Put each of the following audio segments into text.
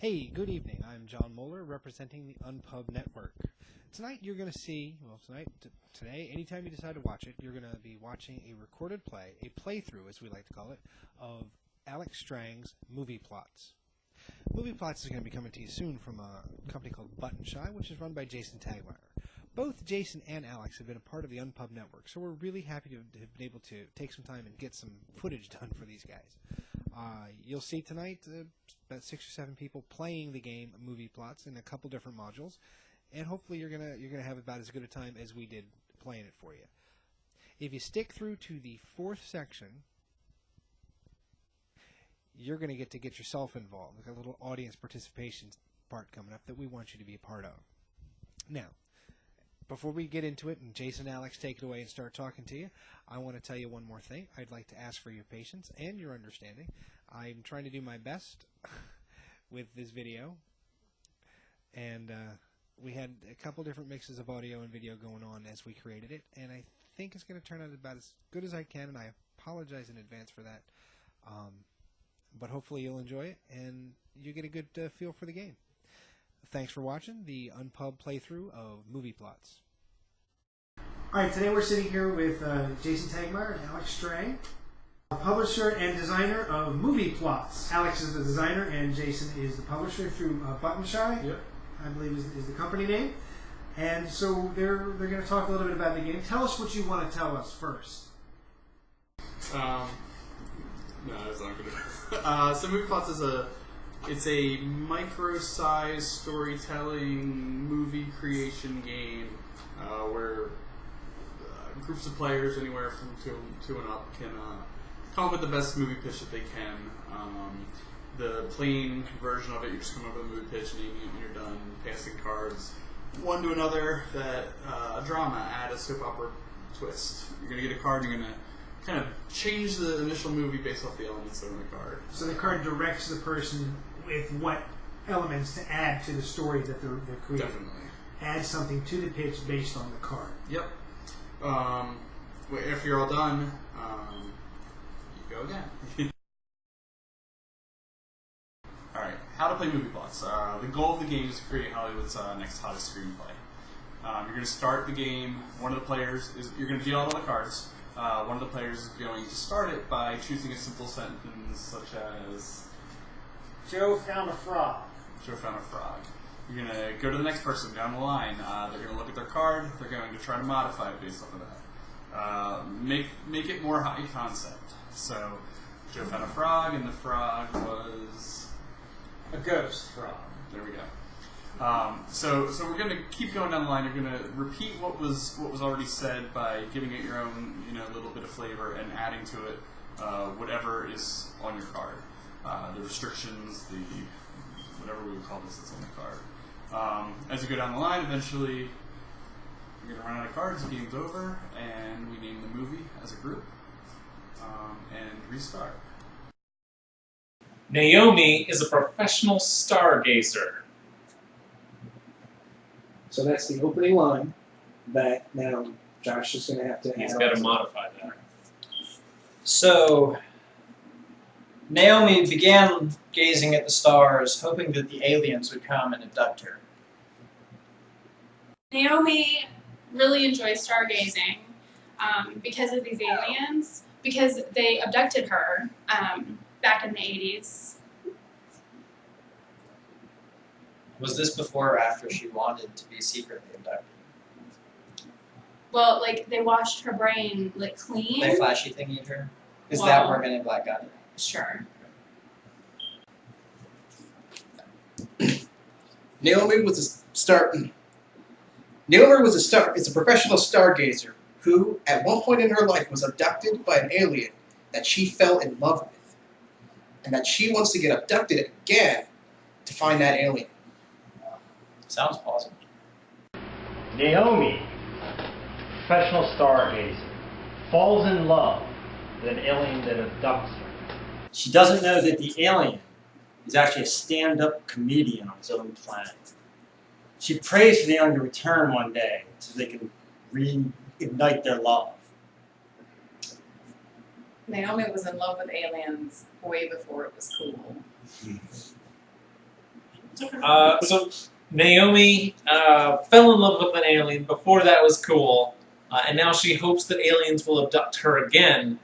Hey, good evening. I'm John Moeller, representing the Unpub network. Tonight you're going to see, today, anytime you decide to watch it, you're going to be watching a recorded play, a playthrough as we like to call it, of Alex Strang's Movie Plotz. Movie Plotz is going to be coming to you soon from a company called Buttonshy, which is run by Jason Tagmire. Both Jason and Alex have been a part of the Unpub network, so we're really happy to have been able to take some time and get some footage done for these guys. You'll see tonight about 6 or 7 people playing the game Movie Plotz in a couple different modules, and hopefully you're gonna have about as good a time as we did playing it for you. If you stick through to the 4th section, you're gonna get yourself involved. We've got a little audience participation part coming up that we want you to be a part of. Now, before we get into it and Jason and Alex take it away and start talking to you, I want to tell you one more thing. I'd like to ask for your patience and your understanding. I'm trying to do my best with this video, and we had a couple different mixes of audio and video going on as we created it, and I think it's going to turn out about as good as I can, and I apologize in advance for that. But hopefully you'll enjoy it, and you get a good feel for the game. Thanks for watching the Unpub playthrough of Movie Plotz. Alright, today we're sitting here with Jason Tagmire and Alex Strang, publisher and designer of Movie Plotz. Alex is the designer and Jason is the publisher through Buttonshy, yep. I believe is the company name. And so they're going to talk a little bit about the game. Tell us what you want to tell us first. No, that's not good. So Movie Plotz is it's a micro-sized storytelling movie creation game where groups of players, anywhere from two and up, can come up with the best movie pitch that they can. The plain version of it, you just come up with a movie pitch and you're done passing cards one to another. That drama, add a soap opera twist. You're going to get a card and you're going to kind of change the initial movie based off the elements that are in the card. So the card directs the person with what elements to add to the story that they're creating. Definitely. Add something to the pitch based on the card. Yep. After you're all done, you go again. Alright, how to play Movie Plotz. The goal of the game is to create Hollywood's next hottest screenplay. You're going to start the game, one of the players you're going to deal out all the cards. One of the players is going to start it by choosing a simple sentence such as Joe found a frog. Joe found a frog. You're going to go to the next person down the line. They're going to look at their card. They're going to try to modify it based off of that. Make it more high concept. So Joe found a frog, and the frog was a ghost frog. There we go. So we're going to keep going down the line. You're going to repeat what was already said by giving it your own little bit of flavor and adding to it whatever is on your card. The restrictions, whatever we would call this that's on the card. As you go down the line, eventually you're going to run out of cards, the game's over, and we name the movie as a group and restart. Naomi is a professional stargazer. So that's the opening line that now Josh is going to have to He's got to modify that. So, Naomi began gazing at the stars, hoping that the aliens would come and abduct her. Naomi really enjoys stargazing because of these aliens, because they abducted her back in the 80s. Was this before or after she wanted to be secretly abducted? Well, like, they washed her brain, like, clean. They flashy thingied her? Is Well, that where Men in Black got it? Sure. Naomi is a professional stargazer who, at one point in her life, was abducted by an alien that she fell in love with, and that she wants to get abducted again to find that alien. Sounds plausible. Naomi, professional stargazer, falls in love with an alien that abducts her. She doesn't know that the alien is actually a stand-up comedian on his own planet. She prays for the alien to return one day so they can reignite their love. Naomi was in love with aliens way before it was cool. So Naomi fell in love with an alien. Before that was cool, and now she hopes that aliens will abduct her again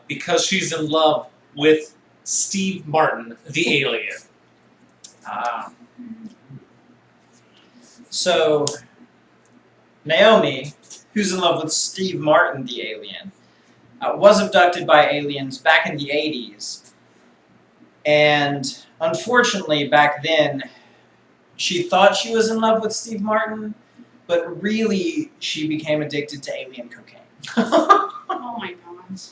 because she's in love with Steve Martin, the alien. So, Naomi, who's in love with Steve Martin, the alien, was abducted by aliens back in the 80s. And unfortunately, back then, she thought she was in love with Steve Martin, but really, she became addicted to alien cocaine. Oh my gosh.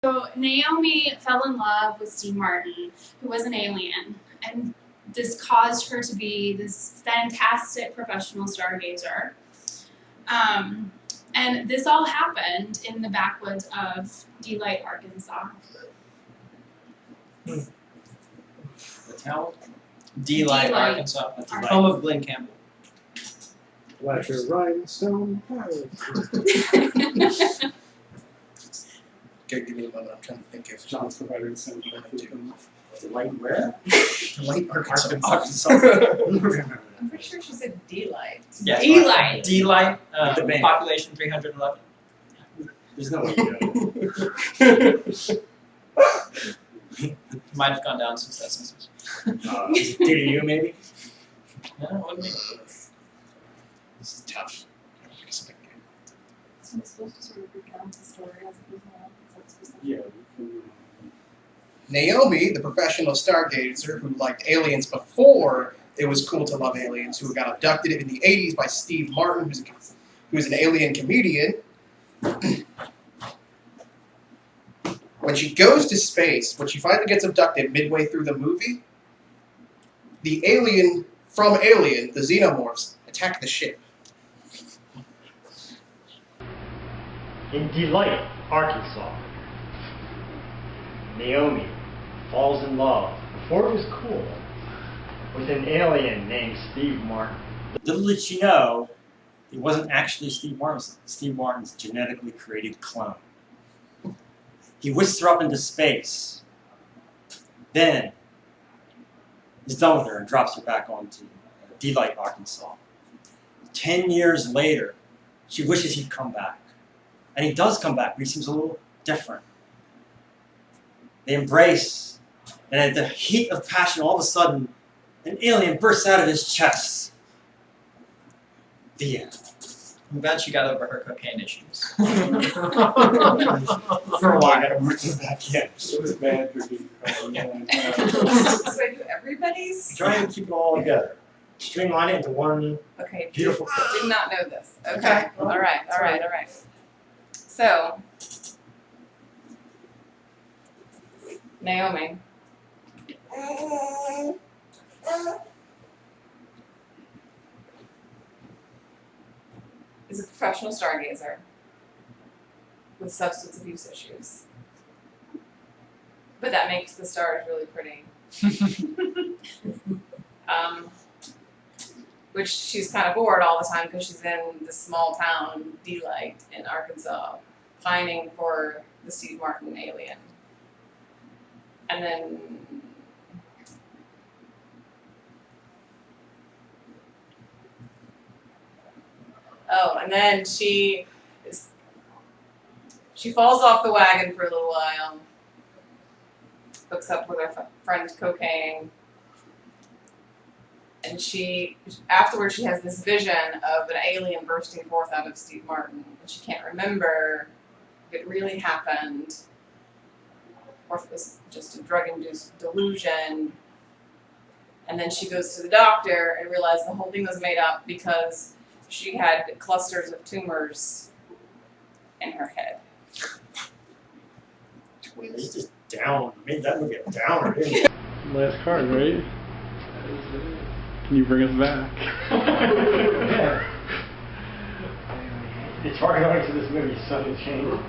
So Naomi fell in love with Steve Martin, who was an alien, and this caused her to be this fantastic professional stargazer. And this all happened in the backwoods of Delight, Arkansas. The town? Delight, Arkansas. Home of Glenn Campbell. Let your rhinestone pilot. Okay, give me a moment. I'm trying to think of John's providing some Delight where? Delight, Arkansas. I'm pretty sure she said delight. Yes, Delight. Delight, The band. population 311. There's no way you know. Might have gone down since that census. Do you maybe? No, it wouldn't be. This is tough. So it's supposed to sort of recount the story as it goes along. Yeah. Naomi, the professional stargazer who liked aliens before it was cool to love aliens, who got abducted in the 80s by Steve Martin, who's an alien comedian. When she goes to space, when she finally gets abducted midway through the movie, the alien from Alien, the xenomorphs, attack the ship. In Delight, Arkansas, Naomi falls in love, before it was cool, with an alien named Steve Martin. Little did she know, it wasn't actually Steve Martin's genetically created clone. He whisks her up into space. Then, he's done with her and drops her back onto Delight, Arkansas. 10 years later, she wishes he'd come back. And he does come back, but he seems a little different. They embrace, and at the heat of passion, all of a sudden, an alien bursts out of his chest. The end. I'm glad she got over her cocaine issues. For a while, I gotta work them back in. It was bad for me. So I do everybody's? Trying to keep it all together. Streamline it into one Okay. beautiful thing. Did not know this. Okay. All right. So, Naomi. Is a professional stargazer with substance abuse issues. But that makes the stars really pretty. Which she's kind of bored all the time because she's in this small town, Delight, in Arkansas, pining for the Steve Martin alien. And then she falls off the wagon for a little while, hooks up with her friend Cocaine, and afterwards she has this vision of an alien bursting forth out of Steve Martin, and she can't remember if it really happened or if it was just a drug-induced delusion. And then she goes to the doctor and realizes the whole thing was made up because she had clusters of tumors in her head. He's just down. Made that movie a downer, didn't he? Last card, right? Can you bring us back? Yeah. It's hard going to this movie, so it changed.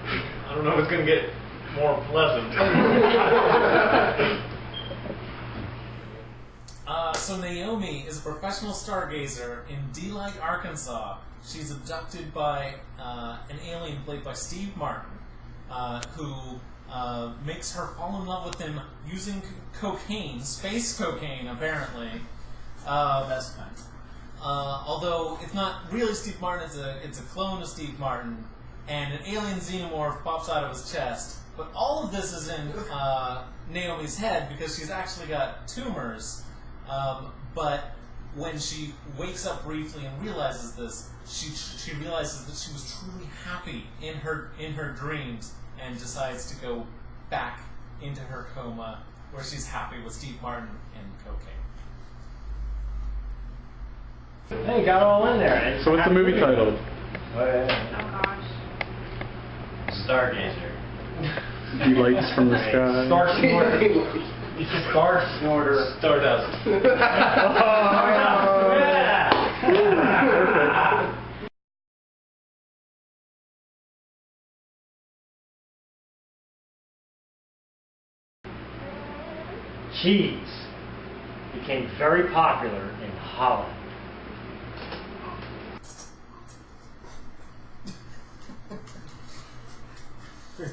I don't know if it's going to get more pleasant. So Naomi is a professional stargazer in Delight, Arkansas. She's abducted by an alien played by Steve Martin. who makes her fall in love with him using cocaine, space cocaine, apparently. Best kind. Although it's not really Steve Martin, it's a clone of Steve Martin, and an alien xenomorph pops out of his chest. But all of this is in Naomi's head because she's actually got tumors. But when she wakes up briefly and realizes this, she realizes that she was truly happy in her dreams and decides to go back into her coma where she's happy with Steve Martin and cocaine. Hey, got it all in there. So what's the movie titled? Oh gosh. Stargazer. Lights from the sky. Star Snorter. Star Snorter. Stardust. Cheese became very popular in Holland. This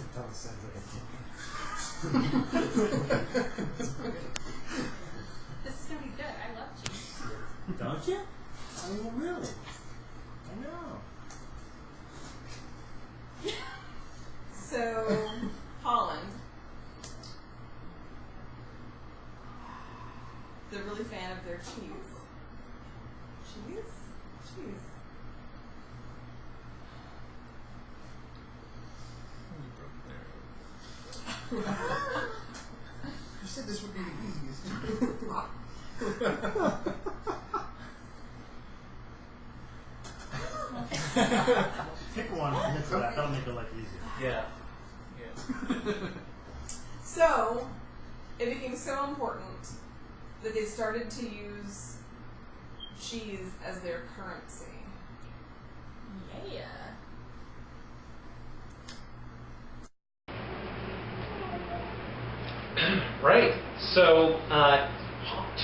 is gonna be good. I love cheese. Don't you? I mean, really? I know. So, Holland. They're really fan of their cheese. Cheese? Cheese. You said this would be the easiest. Pick one and get to that. That'll make it like easier. Yeah. So, it became so important that they started to use cheese as their currency. Yeah. Right. So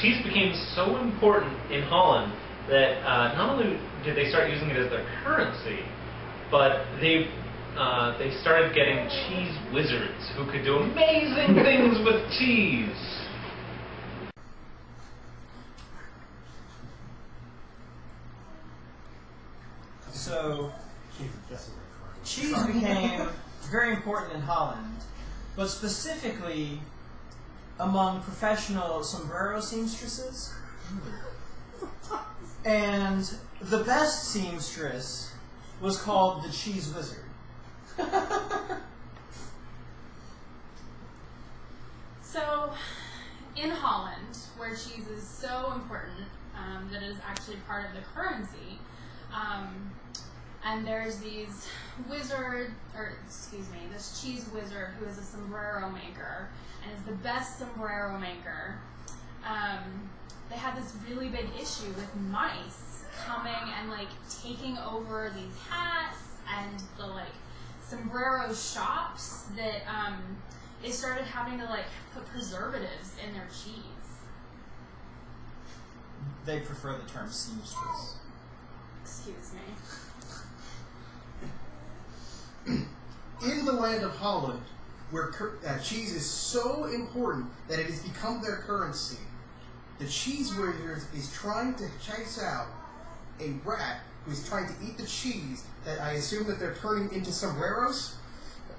cheese became so important in Holland that not only did they start using it as their currency, but they started getting cheese wizards who could do amazing things with cheese. So, cheese became very important in Holland, but specifically among professional sombrero seamstresses. And the best seamstress was called the Cheese Wizard. So, in Holland, where cheese is so important that it is actually part of the currency, and there's this cheese wizard who is a sombrero maker and is the best sombrero maker. They had this really big issue with mice coming and taking over these hats and the sombrero shops that they started having to put preservatives in their cheese. They prefer the term seamstress. Excuse me. In the land of Holland, where cheese is so important that it has become their currency, the cheese wizard is trying to chase out a rat who is trying to eat the cheese that I assume that they're turning into sombreros.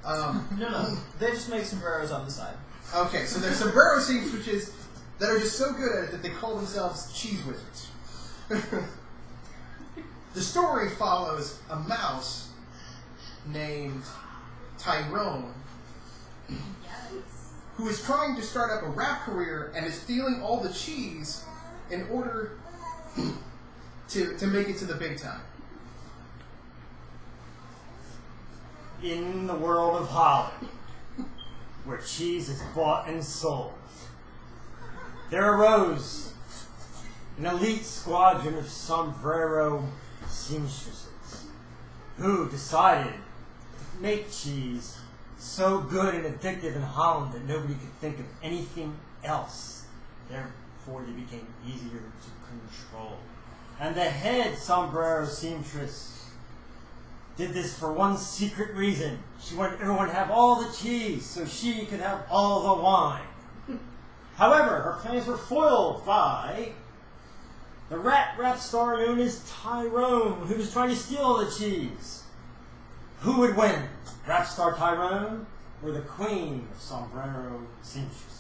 No. They just make sombreros on the side. Okay, so they're sombrero seamstresses that are just so good at it that they call themselves cheese wizards. The story follows a mouse named Tyrone, Yes. who is trying to start up a rap career and is stealing all the cheese in order to make it to the big time. In the world of Holland, where cheese is bought and sold, there arose an elite squadron of sombrero seamstresses who decided to make cheese so good and addictive in Holland that nobody could think of anything else. Therefore, they became easier to control. And the head sombrero seamstress did this for one secret reason. She wanted everyone to have all the cheese so she could have all the wine. However, her plans were foiled by the rat rap star known as Tyrone, who was trying to steal all the cheese. Who would win? Rap star Tyrone or the queen of sombrero seamstresses?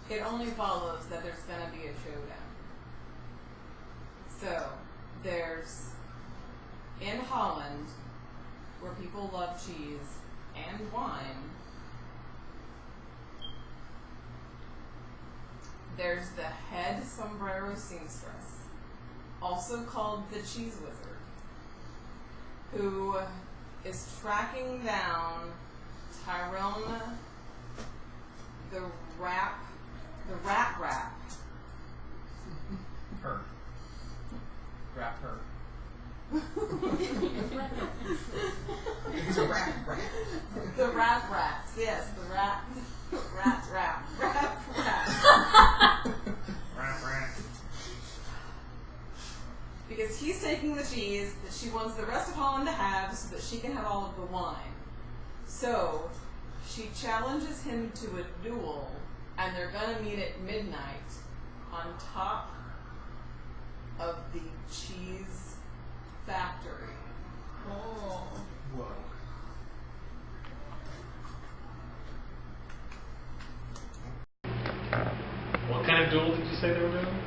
It only follows that there's going to be a showdown. So, there's, in Holland, where people love cheese and wine, there's the head sombrero seamstress, also called the Cheese Wizard, who is tracking down Tyrone, the rat rap. Her. Rap her. It's a rap. The rap rats, yes, the rap rap. Because he's taking the cheese that she wants the rest of Holland to have so that she can have all of the wine. So she challenges him to a duel, and they're gonna meet at midnight on top of the cheese factory. Oh. Whoa. What kind of duel did you say they were doing?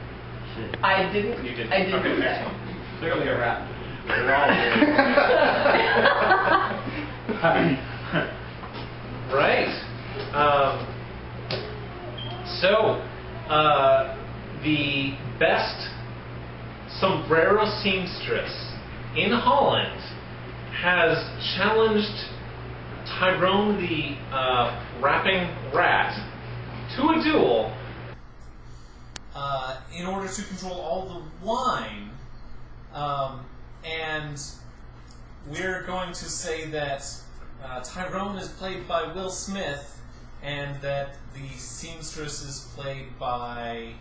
I didn't. You did. I didn't Okay, say. excellent. Clearly a rat. Right. The best sombrero seamstress in Holland has challenged Tyrone the rapping rat to a duel in order to control all the wine. And we're going to say that Tyrone is played by Will Smith, and that the seamstress is played by,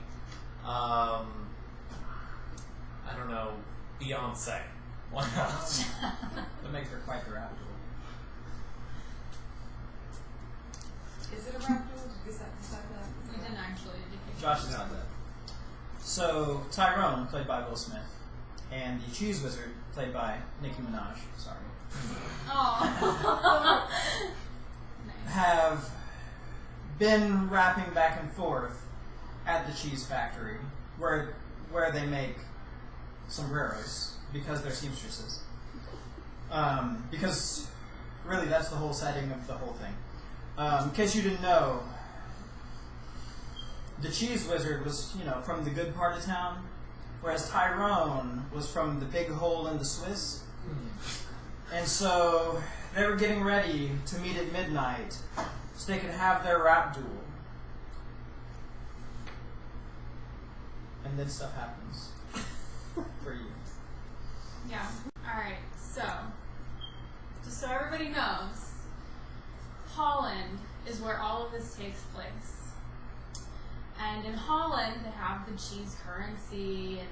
I don't know, Beyonce. Why not? That makes her quite the rap duel. Is it a rap duel? Did we decide that? We didn't actually. Josh is not that. So, Tyrone, played by Will Smith, and the Cheese Wizard, played by Nicki Minaj, sorry, Oh. have been rapping back and forth at the cheese factory where they make sombreros because they're seamstresses. Because really that's the whole setting of the whole thing. In case you didn't know, the Cheese Wizard was, from the good part of town, whereas Tyrone was from the big hole in the Swiss. And so they were getting ready to meet at midnight so they could have their rap duel. And then stuff happens for you. Yeah. Alright, so, just so everybody knows, Holland is where all of this takes place. And in Holland, they have the cheese currency and,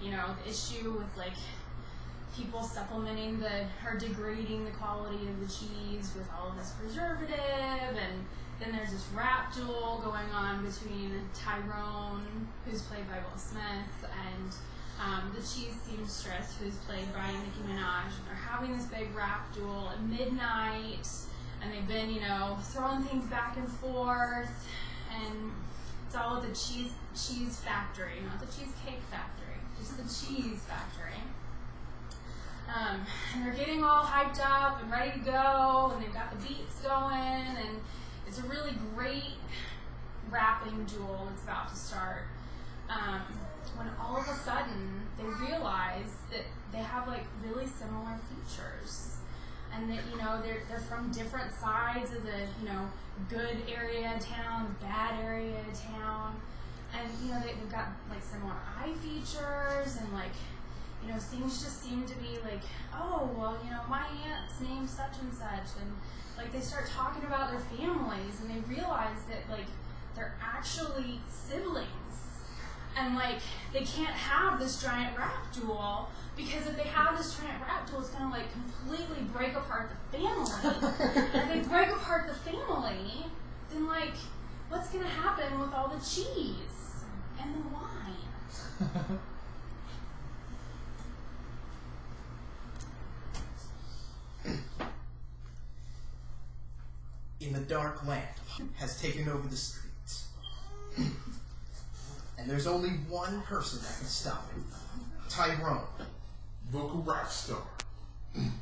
the issue with, people supplementing or degrading the quality of the cheese with all of this preservative, and then there's this rap duel going on between Tyrone, who's played by Will Smith, and the cheese seamstress, who's played by Nicki Minaj. And they're having this big rap duel at midnight, and they've been, throwing things back and forth, and it's all at the cheese factory, not the cheesecake factory, just the cheese factory. And they're getting all hyped up and ready to go, and they've got the beats going, and it's a really great rapping duel that's about to start. When all of a sudden they realize that they have really similar features, and that they're from different sides of the good area of town, bad area of town, and they've got similar eye features, and things just seem to be oh, well, my aunt's name's such and such, and they start talking about their families, and they realize that they're actually siblings, And like, they can't have this giant rap duel, because if they have this giant rap duel, it's gonna like completely break apart the family. And if they break apart the family, then like, what's gonna happen with all the cheese and the wine? In the dark land has taken over the streets. And there's only one person that can stop it. Tyrone. Local rap star. In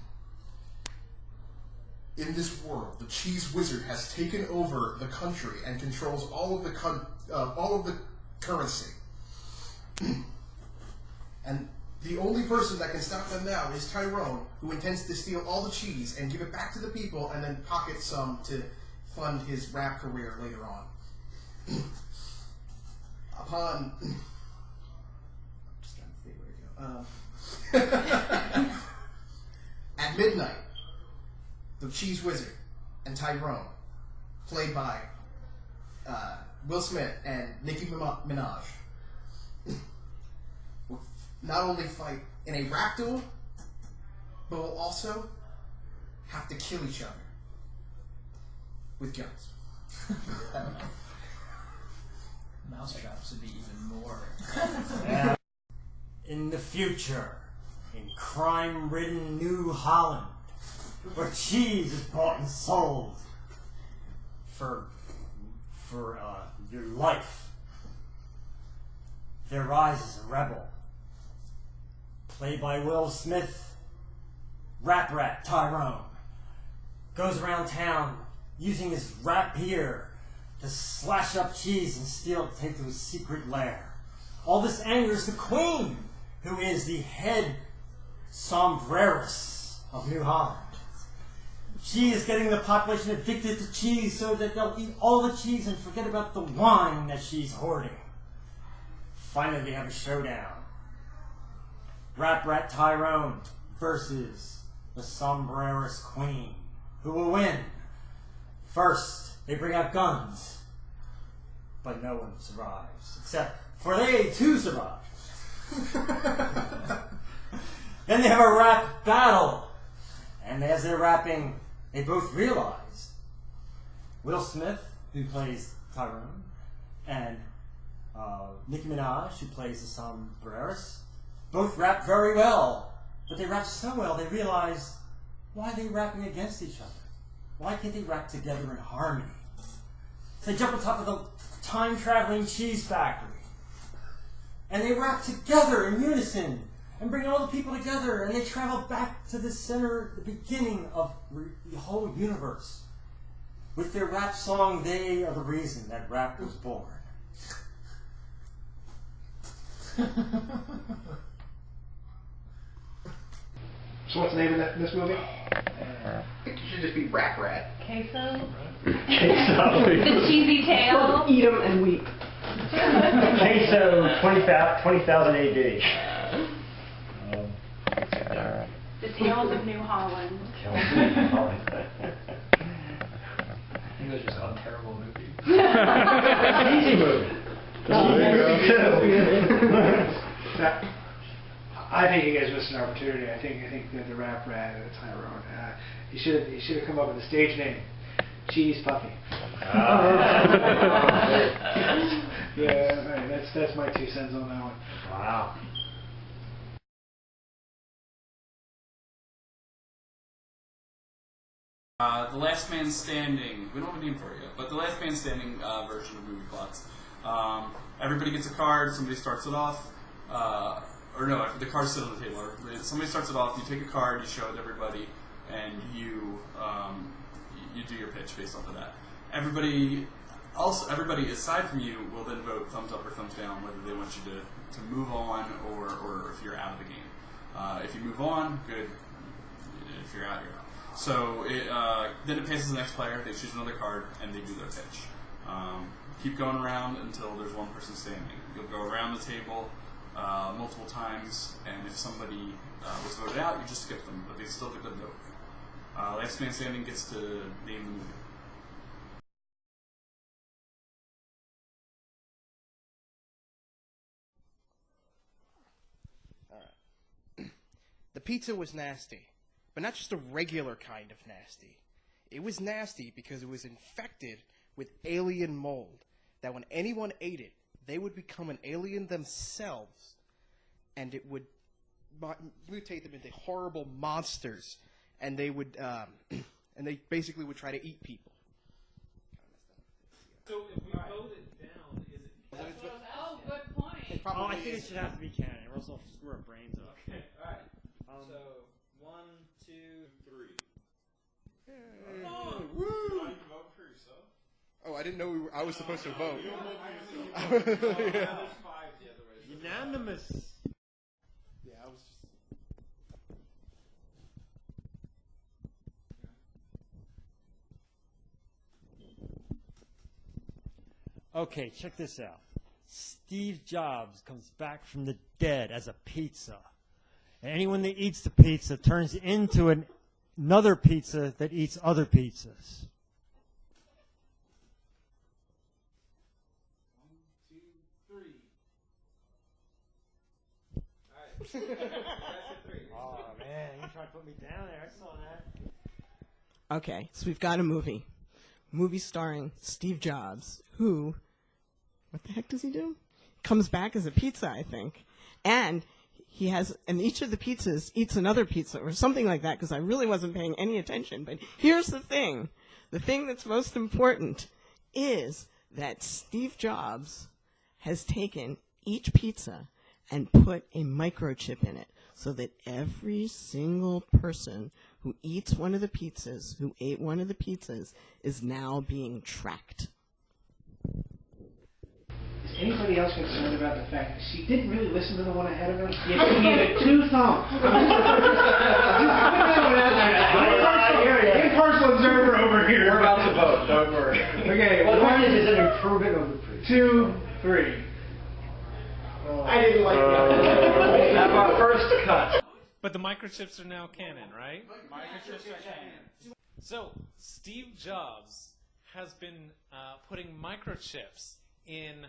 this world, the cheese wizard has taken over the country and controls all of the currency. And the only person that can stop them now is Tyrone, who intends to steal all the cheese and give it back to the people and then pocket some to fund his rap career later on. Upon... I'm just trying to think where to go. At midnight, the cheese wizard and Tyrone, played by Will Smith and Nicki Minaj, will not only fight in a rap duel, but will also have to kill each other with guns. Mousetraps would be even more. Yeah. In the future, in crime-ridden New Holland, where cheese is bought and sold for your life, there rises a rebel, played by Will Smith. Rap rat Tyrone goes around town using his rapier to slash up cheese and steal it to take to his secret lair. All this angers the Queen, who is the head sombreress of New Holland. She is getting the population addicted to cheese so that they'll eat all the cheese and forget about the wine that she's hoarding. Finally, they have a showdown. Rap rat Tyrone versus the sombreress Queen. Who will win? First, they bring out guns, but no one survives, except for they too survive. Then they have a rap battle, and as they're rapping, they both realize Will Smith, who plays Tyrone, and Nicki Minaj, who plays the sombreress, both rap very well, but they rap so well they realize, why are they rapping against each other? Why can't they rap together in harmony? So they jump on top of the time-traveling cheese factory, and they rap together in unison, and bring all the people together, and they travel back to the center, the beginning of the whole universe. With their rap song, they are the reason that rap was born. So what's the name of this movie? I think you should just be Rap Rat. Queso? Queso. The cheesy tail? Eat them and weep. Queso 20,000 AD. The Tales of New Holland. You guys just saw a terrible movie. Easy movie. I think you guys missed an opportunity. I think that the Rap Rat and the Tyrone. He should have come up with a stage name, Cheese Puffy. Yeah, right, that's my 2 cents on that one. Wow. The Last Man Standing, we don't have a name for it yet, but the Last Man Standing version of movie plots. Everybody gets a card, somebody starts it off, or no, the cards sit on the table. Somebody starts it off, you take a card, you show it to everybody, and you do your pitch based off of that. Everybody aside from you will then vote thumbs up or thumbs down whether they want you to move on or if you're out of the game. If you move on, good. If you're out, you're out. So then it passes the next player, they choose another card, and they do their pitch. Keep going around until there's one person standing. You'll go around the table multiple times, and if somebody was voted out, you just skip them, but they still get the vote. Last Man Standing gets to name the movie. pizza was nasty, but not just a regular kind of nasty. It was nasty because it was infected with alien mold, that when anyone ate it, they would become an alien themselves, and it would mutate them into horrible monsters, and they would, and they basically would try to eat people. So if we vote it down, is it? Oh, good point. Oh, I think it should have to be canon, or else I'll screw our brains up. Okay, alright. So, 1, 2, 3. Oh, woo! You can vote for yourself. Oh, I didn't know I was supposed to vote. You don't vote for yourself. Yeah. There's 5 the other way. Unanimous. Yeah, I was just... Okay, check this out. Steve Jobs comes back from the dead as a pizza. And anyone that eats the pizza turns into another pizza that eats other pizzas. 1, 2, 3. Alright. Oh, man, you trying to put me down there. I saw that. Okay, so we've got a movie. Movie starring Steve Jobs, who, what the heck does he do? Comes back as a pizza, I think. And each of the pizzas eats another pizza or something like that, because I really wasn't paying any attention. But here's the thing. The thing that's most important is that Steve Jobs has taken each pizza and put a microchip in it, so that every single person who eats one of the pizzas, who ate one of the pizzas, is now being tracked. Is anybody else concerned about the fact that she didn't really listen to the one ahead of her? You needed 2 thumbs. Impartial observer over here. We're about to vote, don't worry. Okay, Well, one is an improvement over the previous. 2, 3. I didn't like that. Have our first cut. But the microchips are now canon, right? Microchips are canon. So, Steve Jobs has been putting microchips in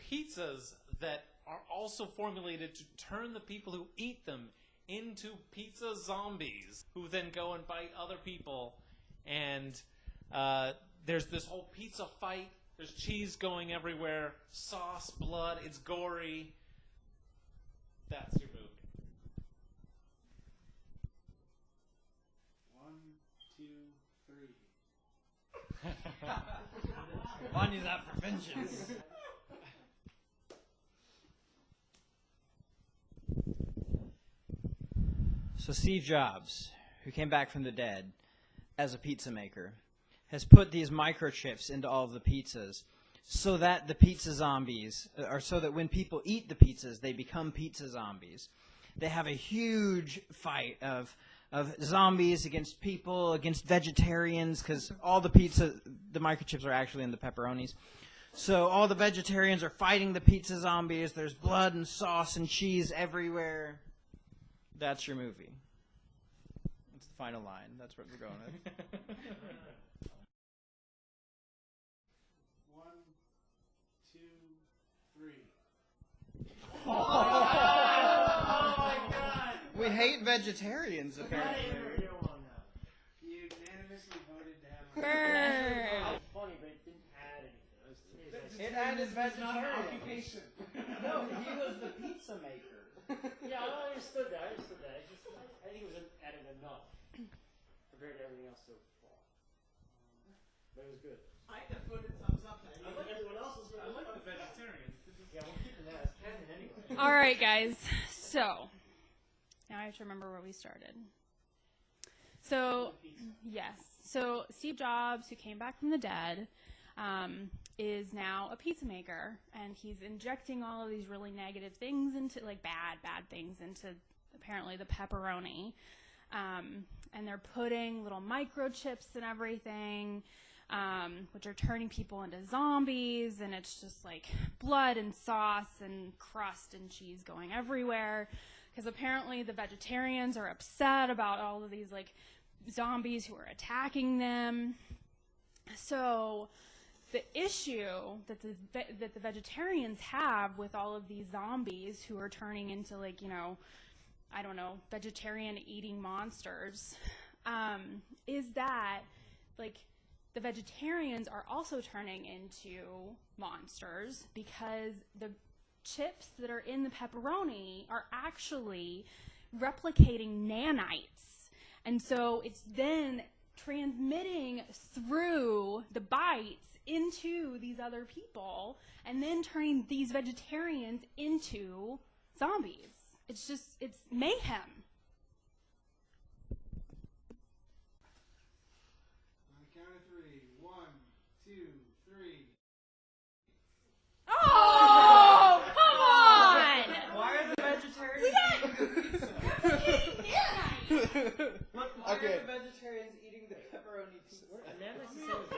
pizzas that are also formulated to turn the people who eat them into pizza zombies, who then go and bite other people. And there's this whole pizza fight. There's cheese going everywhere, sauce, blood, it's gory. That's your movie. 1, 2, 3. One is out for vengeance. So Steve Jobs, who came back from the dead as a pizza maker, has put these microchips into all of the pizzas so that the pizza zombies, or so that when people eat the pizzas, they become pizza zombies. They have a huge fight of zombies against people, against vegetarians, because all the microchips are actually in the pepperonis. So all the vegetarians are fighting the pizza zombies. There's blood and sauce and cheese everywhere. That's your movie. That's the final line. That's what we're going with. 1, 2, 3. Oh my God! We hate vegetarians, apparently. You unanimously voted down. Burn. That was funny, but it didn't add anything. It added vegetarian. Occupation. No, he was the pizza maker. Yeah, I understood that. I think it was added enough compared to everything else so far. But it was good. I voted thumbs up. I like everyone else's. I like the vegetarians. Yeah, we're keeping that as canon anyway. All right, guys. So now I have to remember where we started. So yes, so Steve Jobs, who came back from the dead, is now a pizza maker, and he's injecting all of these really negative things into, like bad things into apparently the pepperoni, and they're putting little microchips and everything, which are turning people into zombies, and it's just like blood and sauce and crust and cheese going everywhere, because apparently the vegetarians are upset about all of these like zombies who are attacking them. So the issue that the vegetarians have with all of these zombies who are turning into, like, you know, I don't know, vegetarian eating monsters, is that, like, the vegetarians are also turning into monsters because the chips that are in the pepperoni are actually replicating nanites. And so it's then transmitting through the bites into these other people and then turning these vegetarians into zombies. It's mayhem. On the count of 3. 1, 2, 3. Oh, come on! Why are the vegetarians Why are the vegetarians eating the pepperoni pizza?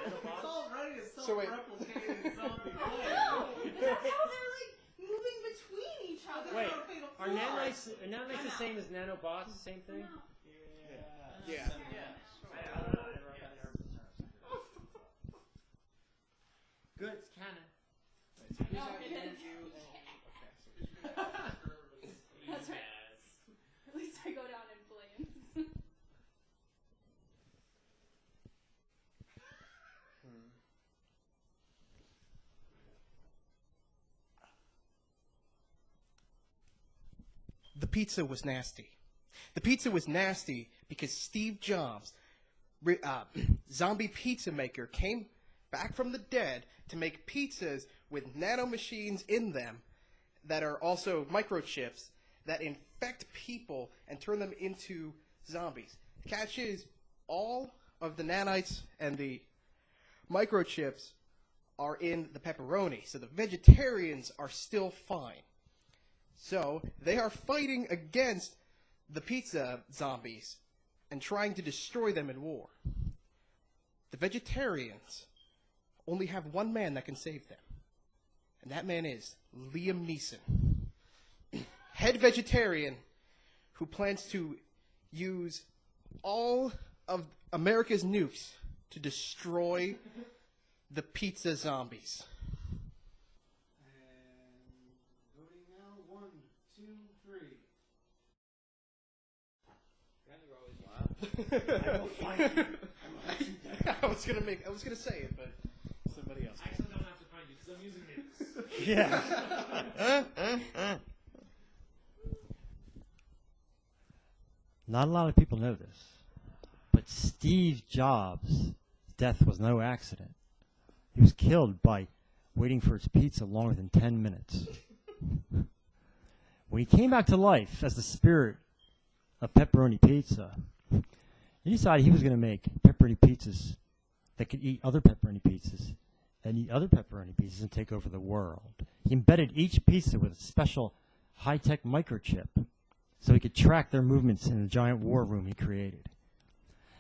It's already a So wait. self-replicating zombie That's how they're like moving between each other. Wait, on a fatal are nanites the same as nanobots? The same thing? Yeah. Good, it's canon. No, that's right. At least I go down in flames. The pizza was nasty. The pizza was nasty because Steve Jobs, zombie pizza maker, came back from the dead to make pizzas with nanomachines in them that are also microchips that infect people and turn them into zombies. The catch is all of the nanites and the microchips are in the pepperoni, so the vegetarians are still fine. So they are fighting against the pizza zombies and trying to destroy them in war. The vegetarians only have one man that can save them, and that man is Liam Neeson, head vegetarian who plans to use all of America's nukes to destroy the pizza zombies. Voting now. 1, 2, 3. I was gonna say it, but somebody else. I actually don't have to find you because I'm using nukes. Yeah. Not a lot of people know this, but Steve Jobs' death was no accident. He was killed by waiting for his pizza longer than 10 minutes. When he came back to life as the spirit of pepperoni pizza, he decided he was going to make pepperoni pizzas that could eat other pepperoni pizzas and eat other pepperoni pizzas and take over the world. He embedded each pizza with a special high-tech microchip so he could track their movements in the giant war room he created.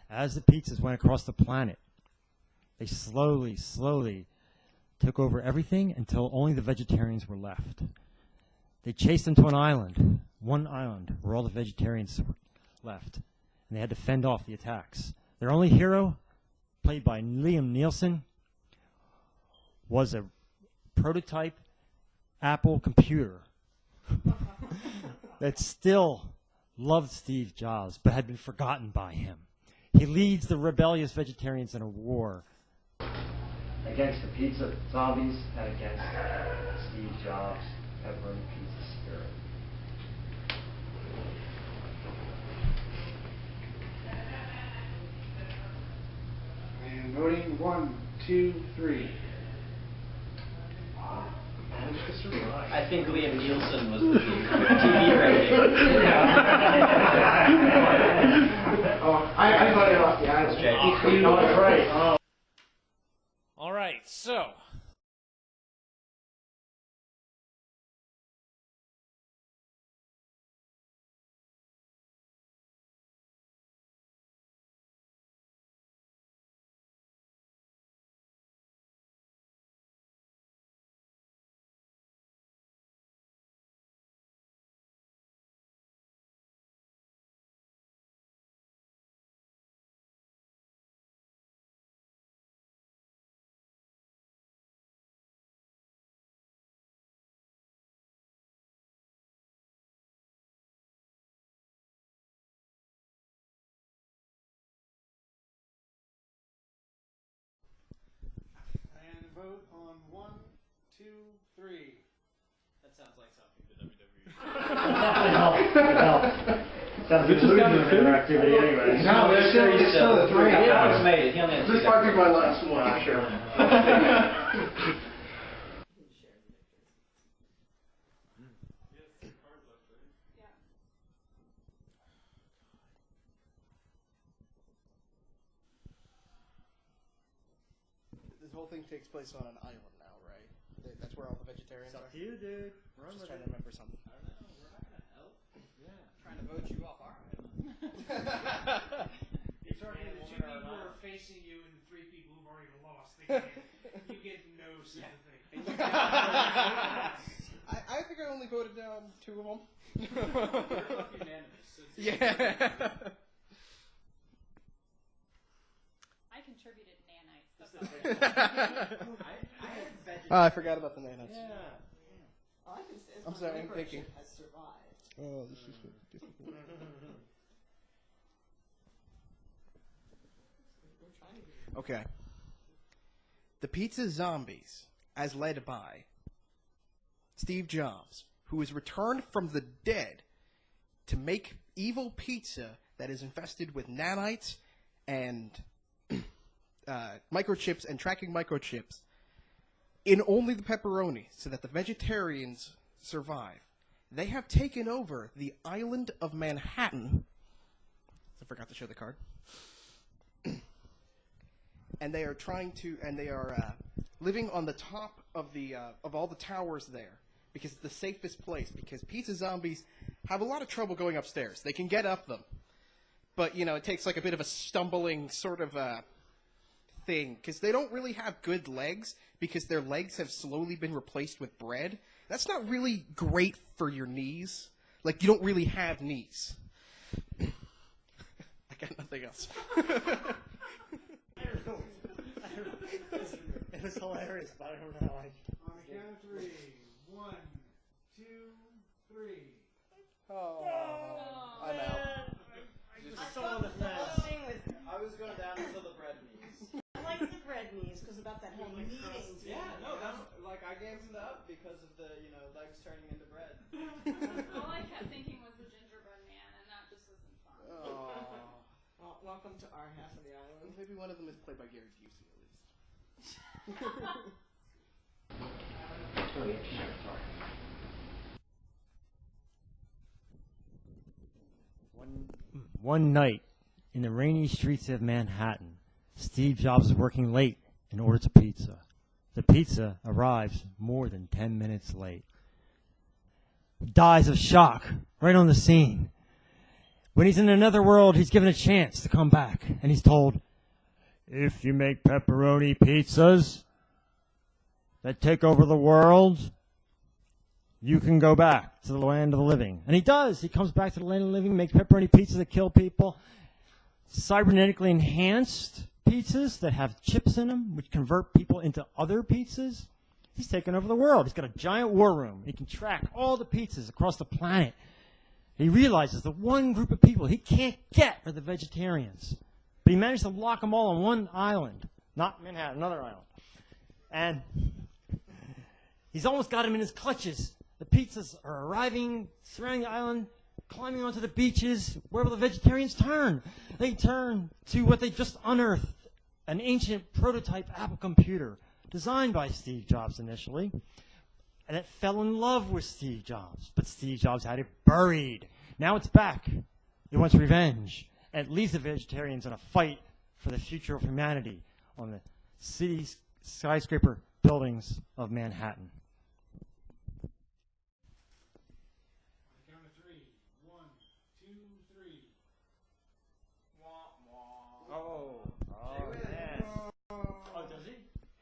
As the pizzas went across the planet, they slowly took over everything until only the vegetarians were left. They chased them to an island, one island, where all the vegetarians were left, and they had to fend off the attacks. Their only hero, played by Liam Neeson, was a prototype Apple computer that still loved Steve Jobs, but had been forgotten by him. He leads the rebellious vegetarians in a war against the pizza zombies and against Steve Jobs' pepperoni pizza spirit. And voting 1, 2, 3. I think Liam Nielsen was the TV rating. I voted off the island. Oh, that's right. All right, so vote on 1, 2, 3. That sounds like something for WWE. Sounds like a activity anyway. No, there's still the three. He almost made it. He only had This might be my last one. Sure. This whole thing takes place on an island now, right? That's where all the vegetarians It's up are. to you, dude. Run Just with trying it. to remember something. I don't know. We're not going to help. Yeah. Trying to vote you off our island. It's arguing the 2 people who are facing you and the 3 people who've already lost. You get no sympathy. I think I only voted down 2 of them. We're both unanimous. So Yeah. I contributed nanites. That's I forgot about the nanites. All I can say is I'm my sorry, I'm microchip thinking. has survived. Oh, this is difficult. We're trying to get Okay. The Pizza Zombies, as led by Steve Jobs, who is returned from the dead to make evil pizza that is infested with nanites and microchips and tracking microchips in only the pepperoni so that the vegetarians survive. They have taken over the island of Manhattan. I forgot to show the card. And they are living on the top of of all the towers there because it's the safest place. Because pizza zombies have a lot of trouble going upstairs. They can get up them, but it takes like a bit of a stumbling sort of thing because they don't really have good legs because their legs have slowly been replaced with bread. That's not really great for your knees. Like you don't really have knees. I got nothing else. It was hilarious, but I don't know. On the count of 3. 1, 2, 3. Oh, I'm out. I was going down until the bread knees. I like the bread knees because about that whole kneading thing. Yeah, no, that's like I gave them the up because of the legs turning into bread. all I kept thinking was the gingerbread man, and that just wasn't fun. Oh. Well, welcome to our half of the island. Maybe one of them is played by Gary Busey at least. One night, in the rainy streets of Manhattan, Steve Jobs is working late and orders a pizza. The pizza arrives more than 10 minutes late. He dies of shock right on the scene. When he's in another world, he's given a chance to come back, and he's told, if you make pepperoni pizzas that take over the world, you can go back to the land of the living. And he does. He comes back to the land of the living, makes pepperoni pizzas that kill people, cybernetically enhanced pizzas that have chips in them, which convert people into other pizzas. He's taken over the world. He's got a giant war room. He can track all the pizzas across the planet. He realizes the one group of people he can't get are the vegetarians. But he managed to lock them all on one island. Not Manhattan, another island. And he's almost got them in his clutches. The pizzas are arriving, surrounding the island, climbing onto the beaches. Where will the vegetarians turn? They turn to what they just unearthed, an ancient prototype Apple computer designed by Steve Jobs initially. And it fell in love with Steve Jobs. But Steve Jobs had it buried. Now it's back. It wants revenge. And it leaves the vegetarians in a fight for the future of humanity on the city skyscraper buildings of Manhattan. Count of 3. 1, 2, 3. Oh, man. Oh, does he?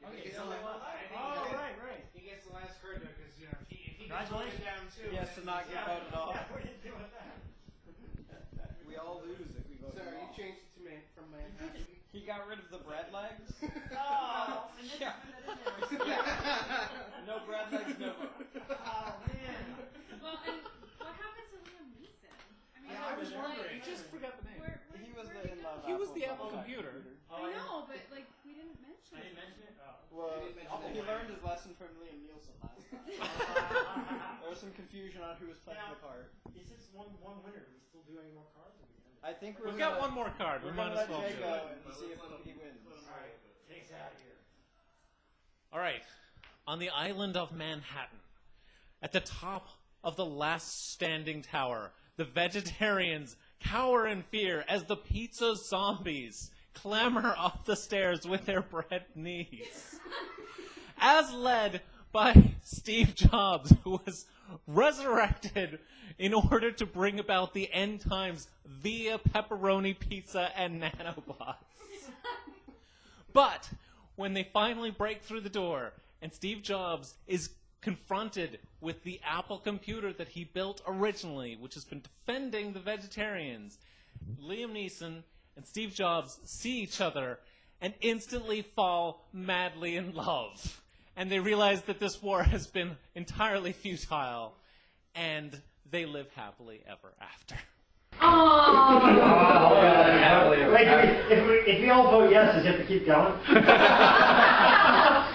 Okay, so right. He gets the last card though, because if he gets Congratulations. voted down too. He has to not get voted off. What are you doing that? We all lose if we vote Sorry, him you off. changed it to from Manhattan. He got rid of the bread legs. Oh, Yeah. No bread legs, no vote. Well, and what happened to Liam Neeson? I mean, Yeah, I was wondering. He just forgot the name. He was the in love. He was the Apple computer. I know, but like we didn't mention it. I didn't mention it? Oh. Well, he learned his lesson from Liam Nielsen last time. There was some confusion on who was playing the card. He says one winner. Do we still do any more cards? I think We've got one more card. We might as well let Jay do go it. and see if he wins. Alright, Jake's out of here. All right. On the island of Manhattan, at the top of the last standing tower, the vegetarians cower in fear as the pizza zombies clamber up the stairs with their bread knees. As led by Steve Jobs, who was resurrected in order to bring about the end times via pepperoni pizza and nanobots. But when they finally break through the door and Steve Jobs is confronted with the Apple computer that he built originally, which has been defending the vegetarians, Liam Neeson and Steve Jobs see each other and instantly fall madly in love. And they realize that this war has been entirely futile, and they live happily ever after. Wait, if we all vote yes, does it have to keep going?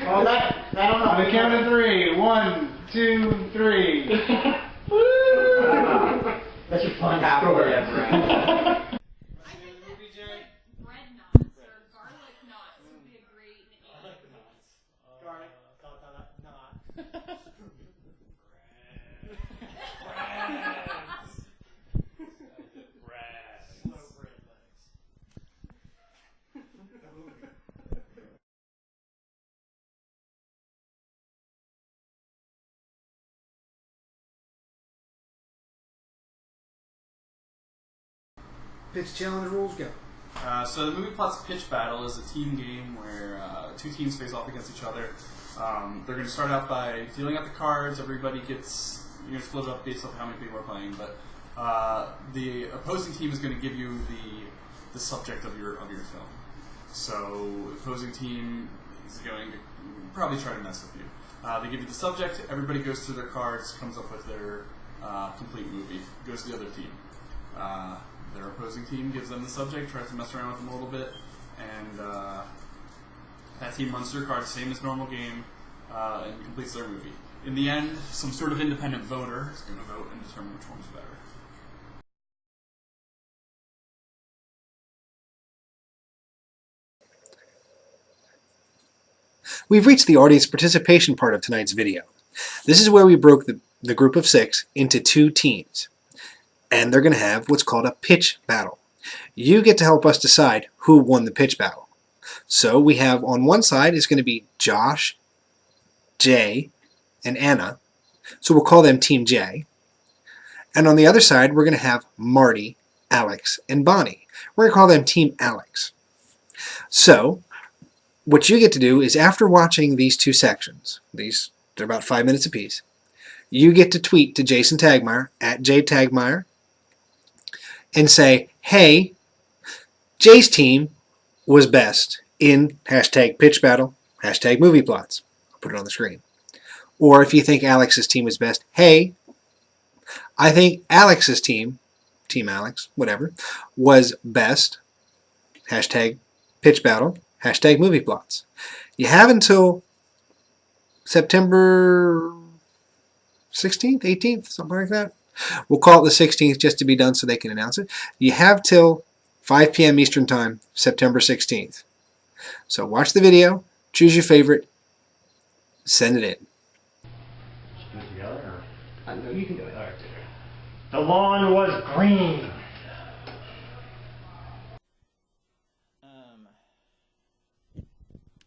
Well, I don't know. On the count of 3. 1, 2, 3. That's a fun story. Bread knots or garlic knots would be a great name. Garlic. Not. Pitch challenge rules, go. So the movie Plotz pitch battle is a team game where two teams face off against each other. They're going to start out by dealing out the cards. Everybody gets split up based off how many people are playing. But the opposing team is going to give you the subject of your film. So the opposing team is going to probably try to mess with you. They give you the subject. Everybody goes through their cards, comes up with their complete movie. Goes to the other team. Their opposing team gives them the subject, tries to mess around with them a little bit, and that team runs their cards, same as normal game, and completes their movie. In the end, some sort of independent voter is going to vote and determine which one's better. We've reached the audience participation part of tonight's video. This is where we broke the group of 6 into 2 teams. And they're going to have what's called a pitch battle. You get to help us decide who won the pitch battle. So we have on one side is going to be Josh, Jay, and Anna. So we'll call them Team J. And on the other side, we're going to have Marty, Alex, and Bonnie. We're going to call them Team Alex. So what you get to do is after watching these 2 sections, they're about 5 minutes apiece, you get to tweet to Jason Tagmire at JTagmire and say, hey, Jay's team was best in hashtag pitch battle, hashtag movie plots. I'll put it on the screen. Or if you think Alex's team was best, hey, I think Alex's team, Team Alex, whatever, was best, hashtag pitch battle, hashtag movie plots. You have until September 16th, 18th, something like that. We'll call it the 16th just to be done so they can announce it. You have till 5 p.m. Eastern Time, September 16th. So watch the video, choose your favorite, send it in. Do it together, or? No, you can do it. All right. The lawn was green.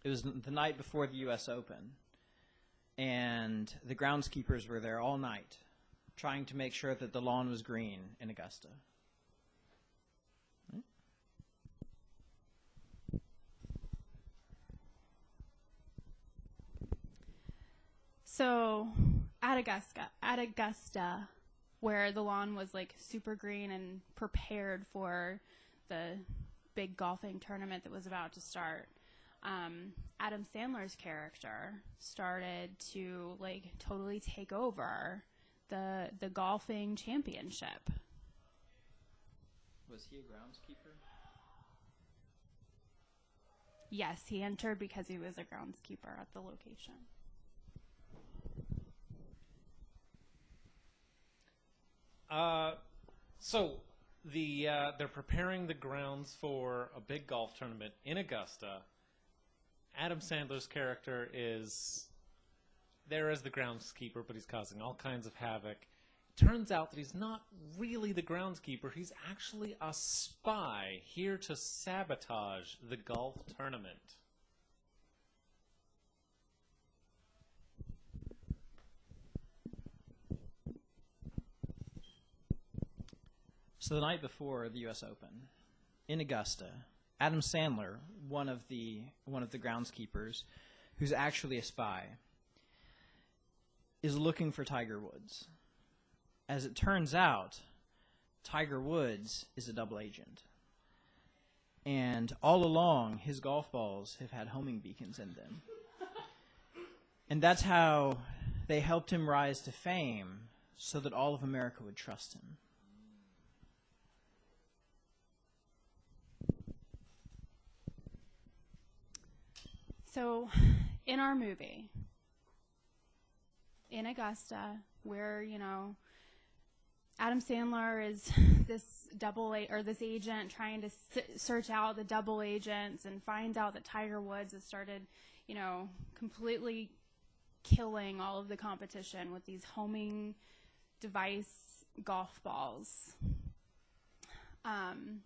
It was the night before the U.S. Open, and the groundskeepers were there all night, trying to make sure that the lawn was green in Augusta. So at Augusta, where the lawn was like super green and prepared for the big golfing tournament that was about to start, Adam Sandler's character started to like totally take over the golfing championship. Was he a groundskeeper? Yes, he entered because he was a groundskeeper at the location. So they're preparing the grounds for a big golf tournament in Augusta. Adam Sandler's character is there as the groundskeeper, but he's causing all kinds of havoc. Turns out that he's not really the groundskeeper. He's actually a spy here to sabotage the golf tournament. So the night before the U.S. Open, in Augusta, Adam Sandler, one of the groundskeepers, who's actually a spy, is looking for Tiger Woods. As it turns out, Tiger Woods is a double agent. And all along, his golf balls have had homing beacons in them. And that's how they helped him rise to fame, so that all of America would trust him. So, in our movie, in Augusta, where, Adam Sandler is this this agent trying to search out the double agents and finds out that Tiger Woods has started, completely killing all of the competition with these homing device golf balls. And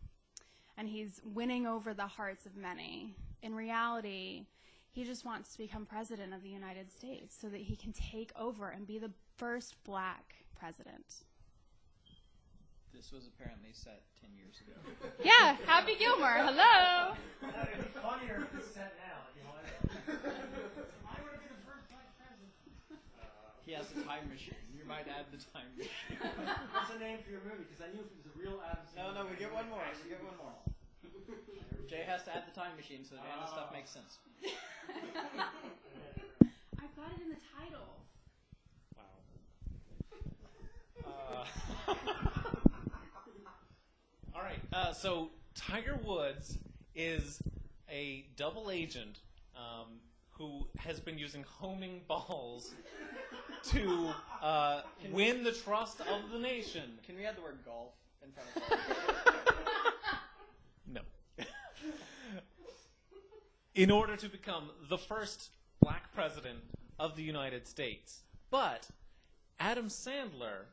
he's winning over the hearts of many. In reality, he just wants to become president of the United States so that he can take over and be the first black president. This was apparently set 10 years ago. Yeah, Happy Gilmore, hello! It'd be funnier if it's set now. I want to be the first black president. He has a time machine. You might add the time machine. What's the name for your movie? Because I knew if it was a real Adam Sandler. No, we get one more. We get one more. Jay has to add the time machine so the end of stuff makes sense. I've got it in the title. All right. So Tiger Woods is a double agent who has been using homing balls to win the trust of the nation. Can we add the word golf in front of golf? No. In order to become the first black president of the United States. But Adam Sandler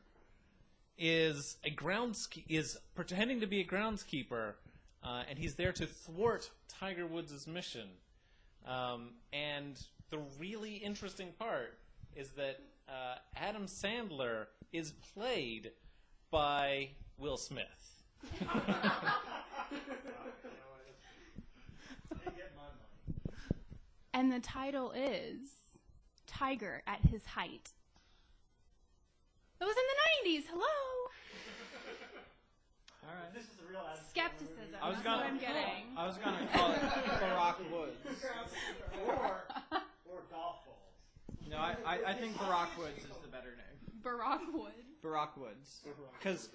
is pretending to be a groundskeeper, and he's there to thwart Tiger Woods' mission. And the really interesting part is that Adam Sandler is played by Will Smith. And the title is Tiger at His Height. It was in the 90s. Hello. All right. This is the real Adam Skepticism. I was That's gonna, what I'm getting. I was going to call it Barack Woods. or golf balls. No, I think Barack Woods is the better name. Barack Woods. Barack Woods. Because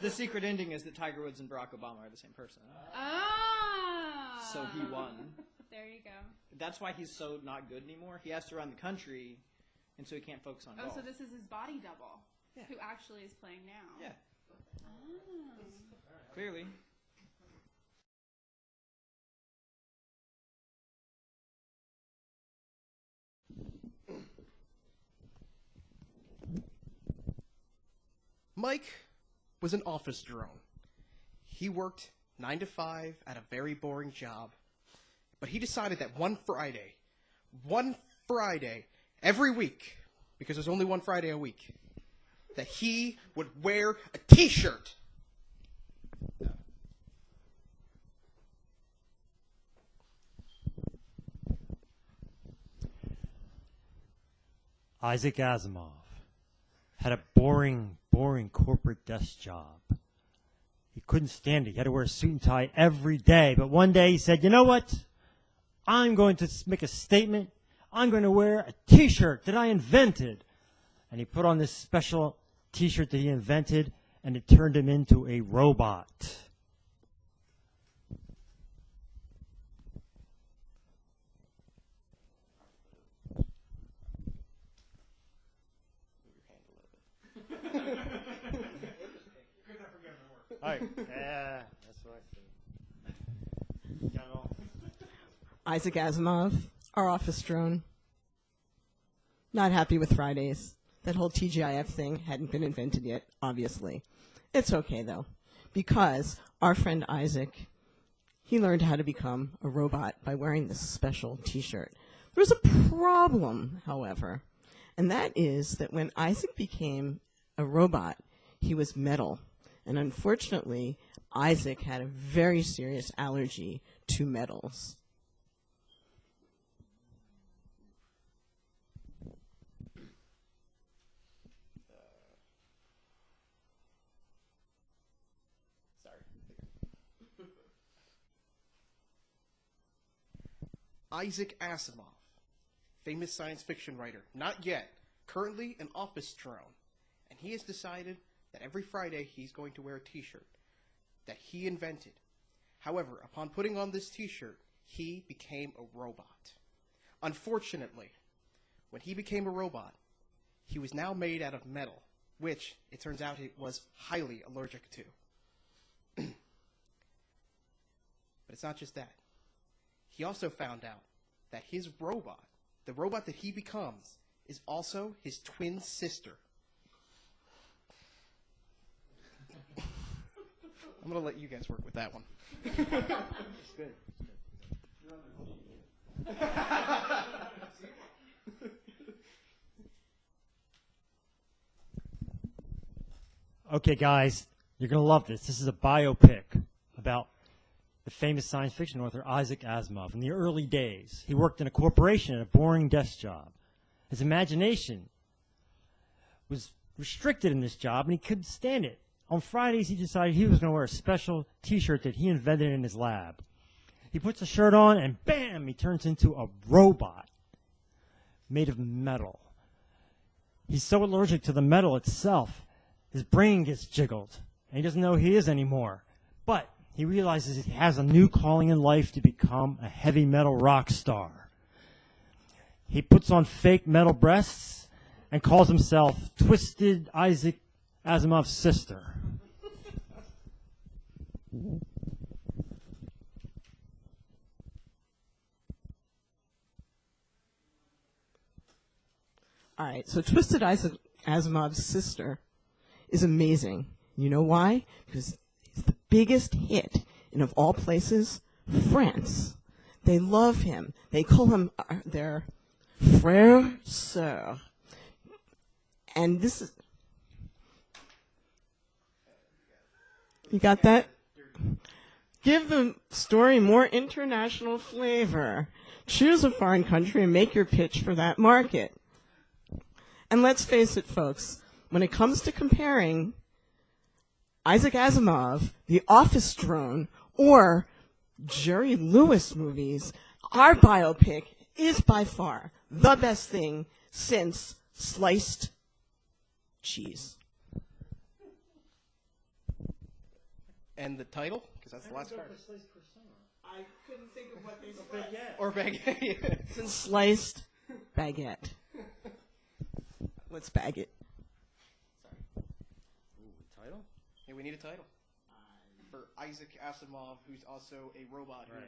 the secret ending is that Tiger Woods and Barack Obama are the same person. Ah. So he won. There you go. That's why he's so not good anymore. He has to run the country, and so he can't focus on golf. Oh, so this is his body double, who actually is playing now. Yeah. Oh. Clearly. Mike was an office drone. He worked 9 to 5 at a very boring job. But he decided that one Friday, every week, because there's only one Friday a week, that he would wear a t-shirt. Isaac Asimov had a boring corporate desk job. He couldn't stand it. He had to wear a suit and tie every day. But one day he said, you know what? I'm going to make a statement. I'm going to wear a t-shirt that I invented. And he put on this special t-shirt that he invented, and it turned him into a robot. Hi. Yeah, that's what I said. Isaac Asimov, our office drone. Not happy with Fridays. That whole TGIF thing hadn't been invented yet, obviously. It's okay, though, because our friend Isaac, he learned how to become a robot by wearing this special T-shirt. There's a problem, however, and that is that when Isaac became a robot, he was metal. And unfortunately, Isaac had a very serious allergy to metals. Isaac Asimov, famous science fiction writer, not yet, currently an office drone. And he has decided that every Friday he's going to wear a T-shirt that he invented. However, upon putting on this T-shirt, he became a robot. Unfortunately, when he became a robot, he was now made out of metal, which, it turns out, he was highly allergic to. But it's not just that. He also found out that his robot, the robot that he becomes, is also his twin sister. I'm going to let you guys work with that one. It's good. Okay, guys, you're going to love this. This is a biopic about the famous science fiction author Isaac Asimov. In the early days, he worked in a corporation at a boring desk job. His imagination was restricted in this job, and he couldn't stand it. On Fridays, he decided he was going to wear a special T-shirt that he invented in his lab. He puts a shirt on, and bam, he turns into a robot made of metal. He's so allergic to the metal itself, his brain gets jiggled, and he doesn't know who he is anymore. But he realizes he has a new calling in life to become a heavy metal rock star. He puts on fake metal breasts and calls himself Twisted Isaac Asimov's sister. All right, so Twisted Isaac Asimov's sister is amazing. You know why? Because it's the biggest hit in, of all places, France. They love him. They call him their frère sœur. And this is... You got that? Give the story more international flavor. Choose a foreign country and make your pitch for that market. And let's face it, folks, when it comes to comparing Isaac Asimov, the Office Drone, or Jerry Lewis movies, our biopic is by far the best thing since sliced cheese. And the title? Because that's the last part. I couldn't think of what they said. Or baguette. Since sliced baguette. Let's bag it. Title? Yeah, we need a title. For Isaac Asimov, who's also a robot who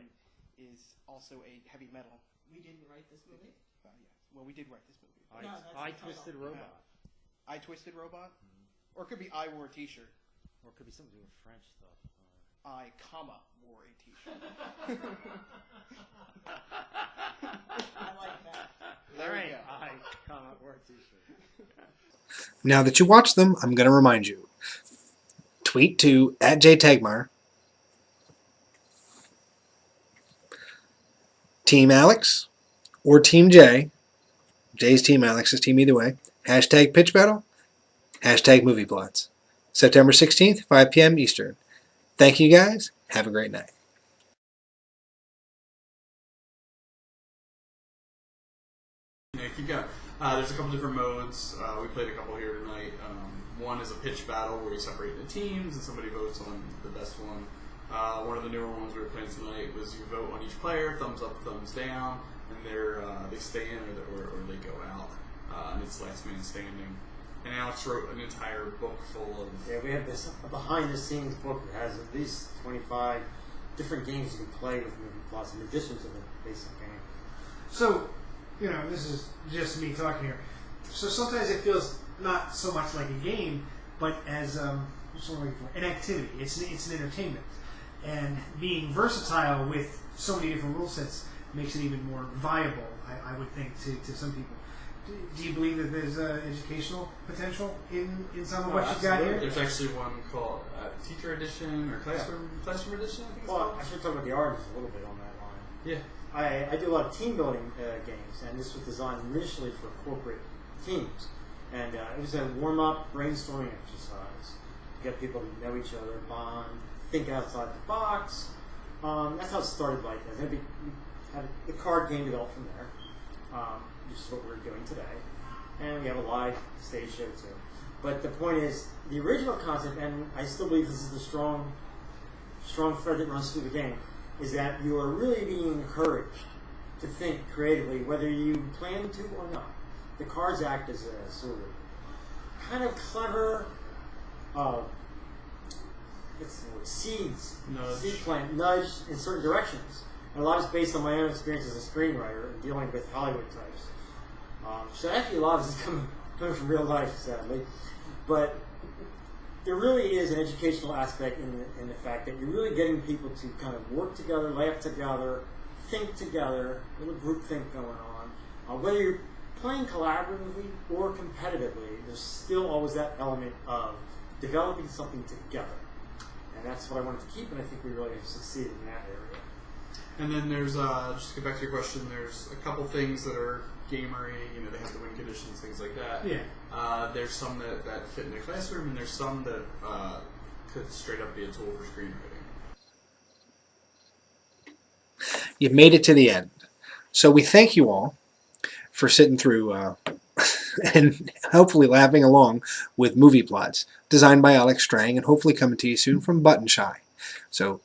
is also a heavy metal. We didn't write this movie? Yeah. Well, we did write this movie. I Twisted Robot. I Twisted Robot? Or it could be I Wore a T-shirt. Or it could be something with French stuff. I, wore a T-shirt. I like that. There we go. I, wore a T-shirt. Now that you watch them, I'm going to remind you. Tweet to @JTagmire. Team Alex or Team J. J's team, Alex's team, either way. Hashtag pitch battle. Hashtag movie plots. September 16th, 5 p.m. Eastern. Thank you guys. Have a great night. Yeah, keep going. There's a couple different modes. We played a couple here tonight. One is a pitch battle where you separate into teams and somebody votes on the best one. One of the newer ones we were playing tonight was you vote on each player, thumbs up, thumbs down, and they stay in or they go out. And it's last man standing. And Alex wrote an entire book full of... Yeah, we have this behind-the-scenes book that has at least 25 different games you can play with Movie Plotz in addition to the basic game. So, you know, this is just me talking here. So sometimes it feels not so much like a game, but as what's the word I'm looking for? An activity. It's an entertainment, and being versatile with so many different rule sets makes it even more viable. I would think to some people. Do you believe that there's educational potential in some of what you've got here? There's actually one called Teacher Edition or Classroom Edition, I think it's called. I should talk about the artists a little bit on that line. Yeah. I do a lot of team building games, and this was designed initially for corporate teams. And it was a warm-up brainstorming exercise to get people to know each other, bond, think outside the box. That's how it started like this. And we had the card game developed from there, which is what we're doing today. And we have a live stage show too. But the point is, the original concept, and I still believe this is the strong thread that runs through the game, is that you are really being encouraged to think creatively, whether you plan to or not. The cards act as a sort of kind of clever seeds, seed plant, nudge in certain directions. And a lot is based on my own experience as a screenwriter and dealing with Hollywood types. So actually a lot of this is coming from real life, sadly. But there really is an educational aspect in the fact that you're really getting people to kind of work together, laugh together, think together, a little group think going on. Whether you're playing collaboratively or competitively, there's still always that element of developing something together. And that's what I wanted to keep, and I think we really have succeeded in that area. And then there's, just to get back to your question, there's a couple things that are gamery, you know, they have the win conditions, things like that. Yeah. There's some that fit in the classroom, and there's some that could straight up be a tool for screenwriting. You've made it to the end. So we thank you all for sitting through and hopefully laughing along with Movie Plotz, designed by Alex Strang, and hopefully coming to you soon from Buttonshy. So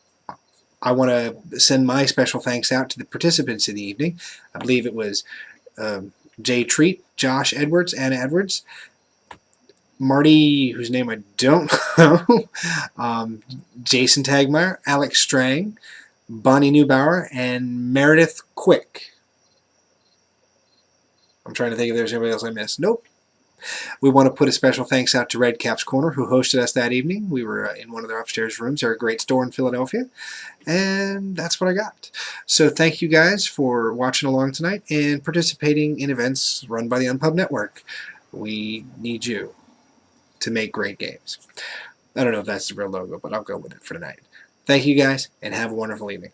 I want to send my special thanks out to the participants of the evening. I believe it was Jay Treat, Josh Edwards, Anna Edwards, Marty, whose name I don't know, Jason Tagmire, Alex Strang, Bonnie Neubauer, and Meredith Quick. I'm trying to think if there's anybody else I missed. Nope. We want to put a special thanks out to Red Cap's Corner, who hosted us that evening. We were in one of their upstairs rooms. They're a great store in Philadelphia. And that's what I got. So thank you guys for watching along tonight and participating in events run by the Unpub Network. We need you to make great games. I don't know if that's the real logo, but I'll go with it for tonight. Thank you guys, and have a wonderful evening.